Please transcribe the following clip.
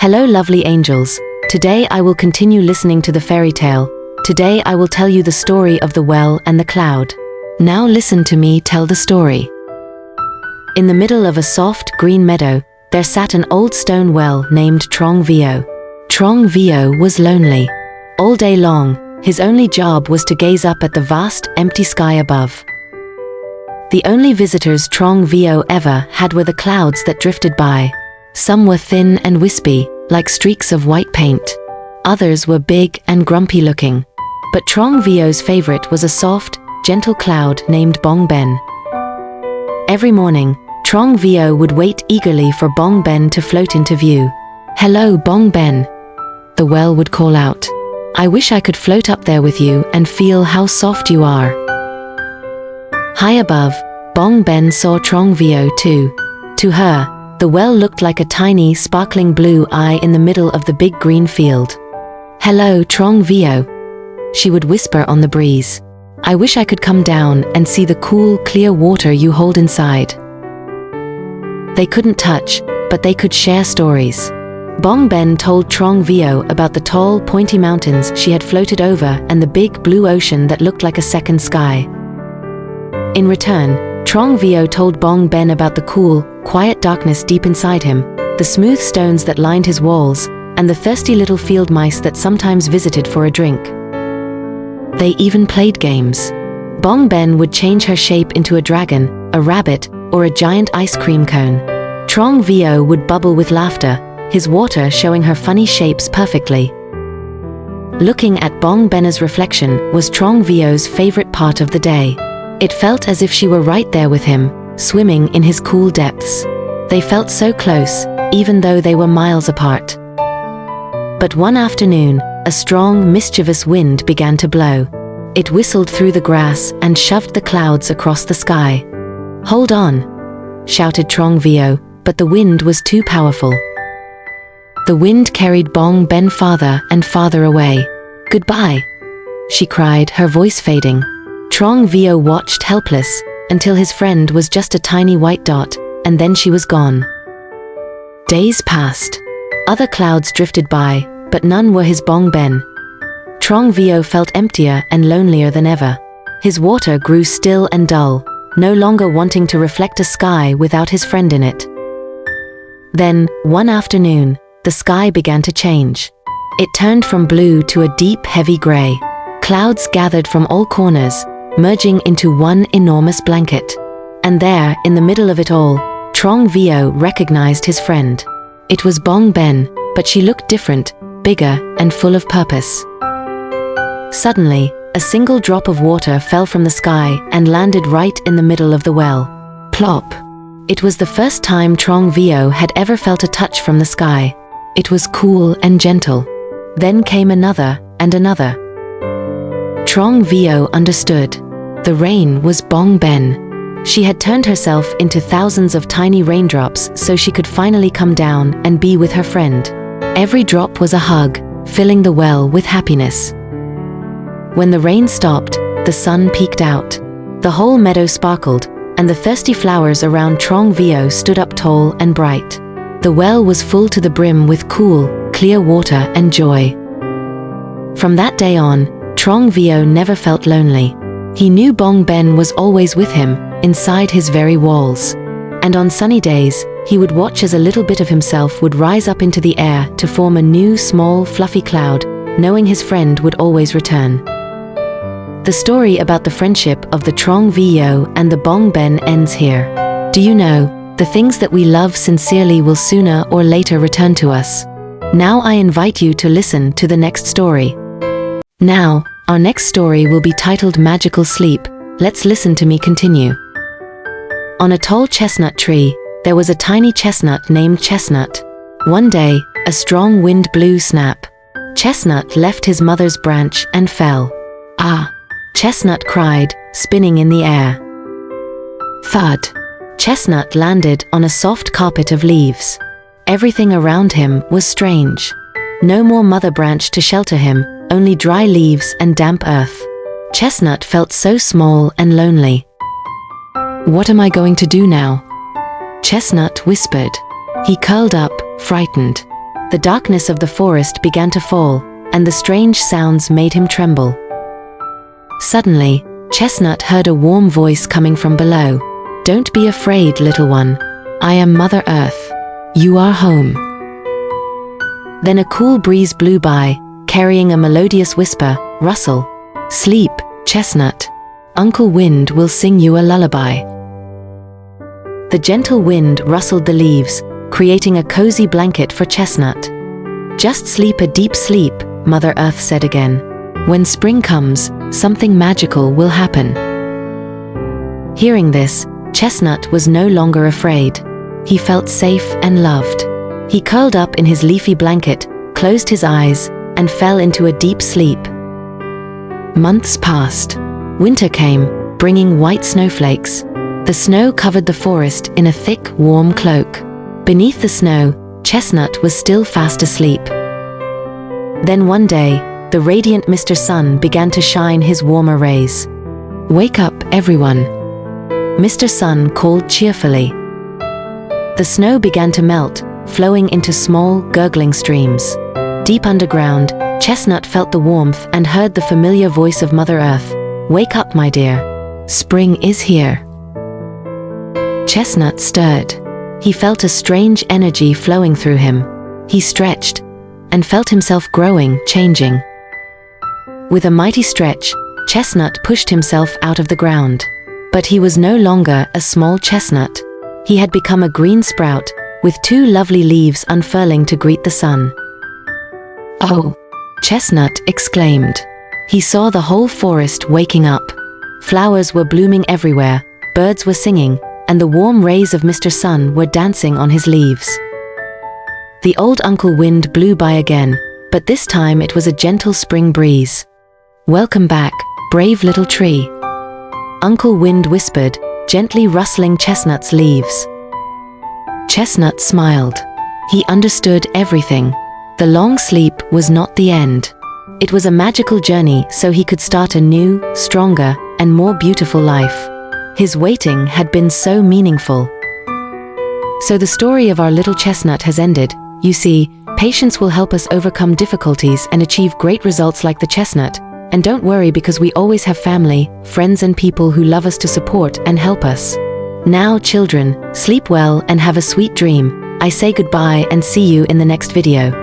Hello lovely angels. Today I will continue listening to the fairy tale. Today I will tell you the story of the well and the cloud. Now listen to me tell the story. In the middle of a soft, green meadow, there sat an old stone well named Trong Vio. Trong Vio was lonely. All day long, his only job was to gaze up at the vast, empty sky above. The only visitors Trong Vio ever had were the clouds that drifted by. Some were thin and wispy, like streaks of white paint. Others were big and grumpy looking. But Trong Vio's favorite was a soft, gentle cloud named Bong Ben. Every morning, Trong Vio would wait eagerly for Bong Ben to float into view. "Hello, Bong Ben," the well would call out. "I wish I could float up there with you and feel how soft you are." High above, Bong Ben saw Trong Vio too. To her, the well looked like a tiny, sparkling blue eye in the middle of the big green field. "Hello, Trong Vio," she would whisper on the breeze. "I wish I could come down and see the cool, clear water you hold inside." They couldn't touch, but they could share stories. Bong Ben told Trong Vio about the tall, pointy mountains she had floated over and the big blue ocean that looked like a second sky. In return, Trong Vio told Bong Ben about the cool, quiet darkness deep inside him, the smooth stones that lined his walls, and the thirsty little field mice that sometimes visited for a drink. They even played games. Bong Ben would change her shape into a dragon, a rabbit, or a giant ice cream cone. Trong Vio would bubble with laughter, his water showing her funny shapes perfectly. Looking at Bong Ben's reflection was Trong Vio's favorite part of the day. It felt as if she were right there with him, swimming in his cool depths. They felt so close, even though they were miles apart. But one afternoon, a strong, mischievous wind began to blow. It whistled through the grass and shoved the clouds across the sky. "Hold on," shouted Trong Vio, but the wind was too powerful. The wind carried Bong Ben farther and farther away. "Goodbye," she cried, her voice fading. Trong Vio watched helpless, until his friend was just a tiny white dot, and then she was gone. Days passed. Other clouds drifted by, but none were his Bong Ben. Trong Vio felt emptier and lonelier than ever. His water grew still and dull, no longer wanting to reflect a sky without his friend in it. Then, one afternoon, the sky began to change. It turned from blue to a deep, heavy gray. Clouds gathered from all corners, merging into one enormous blanket. And there, in the middle of it all, Trong Vio recognized his friend. It was Bong Ben, but she looked different, bigger, and full of purpose. Suddenly, a single drop of water fell from the sky and landed right in the middle of the well. Plop! It was the first time Trong Vio had ever felt a touch from the sky. It was cool and gentle. Then came another and another. Trong Vio understood. The rain was Bong Ben. She had turned herself into thousands of tiny raindrops so she could finally come down and be with her friend. Every drop was a hug, filling the well with happiness. When the rain stopped, the sun peeked out. The whole meadow sparkled, and the thirsty flowers around Trong Vio stood up tall and bright. The well was full to the brim with cool, clear water and joy. From that day on, Trong Vio never felt lonely. He knew Bong Ben was always with him, inside his very walls. And on sunny days, he would watch as a little bit of himself would rise up into the air to form a new, small, fluffy cloud, knowing his friend would always return. The story about the friendship of the Trong Vio and the Bong Ben ends here. Do you know, the things that we love sincerely will sooner or later return to us. Now I invite you to listen to the next story. Now, our next story will be titled Magical Sleep. Let's listen to me continue. On a tall chestnut tree, there was a tiny chestnut named Chestnut. One day, a strong wind blew snap. Chestnut left his mother's branch and fell. "Ah!" Chestnut cried, spinning in the air. Thud! Chestnut landed on a soft carpet of leaves. Everything around him was strange. No more mother branch to shelter him, only dry leaves and damp earth. Chestnut felt so small and lonely. "What am I going to do now?" Chestnut whispered. He curled up, frightened. The darkness of the forest began to fall, and the strange sounds made him tremble. Suddenly, Chestnut heard a warm voice coming from below. "Don't be afraid, little one. I am Mother Earth. You are home." Then a cool breeze blew by, carrying a melodious whisper, "Rustle. Sleep, Chestnut. Uncle Wind will sing you a lullaby." The gentle wind rustled the leaves, creating a cozy blanket for Chestnut. "Just sleep a deep sleep," Mother Earth said again. "When spring comes, something magical will happen." Hearing this, Chestnut was no longer afraid. He felt safe and loved. He curled up in his leafy blanket, closed his eyes, and fell into a deep sleep. Months passed. Winter came, bringing white snowflakes. The snow covered the forest in a thick, warm cloak. Beneath the snow, Chestnut was still fast asleep. Then one day, the radiant Mr. Sun began to shine his warmer rays. "Wake up, everyone," Mr. Sun called cheerfully. The snow began to melt, flowing into small, gurgling streams. Deep underground, Chestnut felt the warmth and heard the familiar voice of Mother Earth. "Wake up, my dear. Spring is here." Chestnut stirred. He felt a strange energy flowing through him. He stretched and felt himself growing, changing. With a mighty stretch, Chestnut pushed himself out of the ground. But he was no longer a small chestnut. He had become a green sprout, with 2 lovely leaves unfurling to greet the sun. "Oh!" Chestnut exclaimed. He saw the whole forest waking up. Flowers were blooming everywhere, birds were singing, and the warm rays of Mr. Sun were dancing on his leaves. The old Uncle Wind blew by again, but this time it was a gentle spring breeze. "Welcome back, brave little tree," Uncle Wind whispered, gently rustling Chestnut's leaves. Chestnut smiled. He understood everything. The long sleep was not the end. It was a magical journey so he could start a new, stronger, and more beautiful life. His waiting had been so meaningful. So the story of our little chestnut has ended. You see, patience will help us overcome difficulties and achieve great results like the chestnut. And don't worry, because we always have family, friends and people who love us to support and help us. Now, children, sleep well and have a sweet dream. I say goodbye and see you in the next video.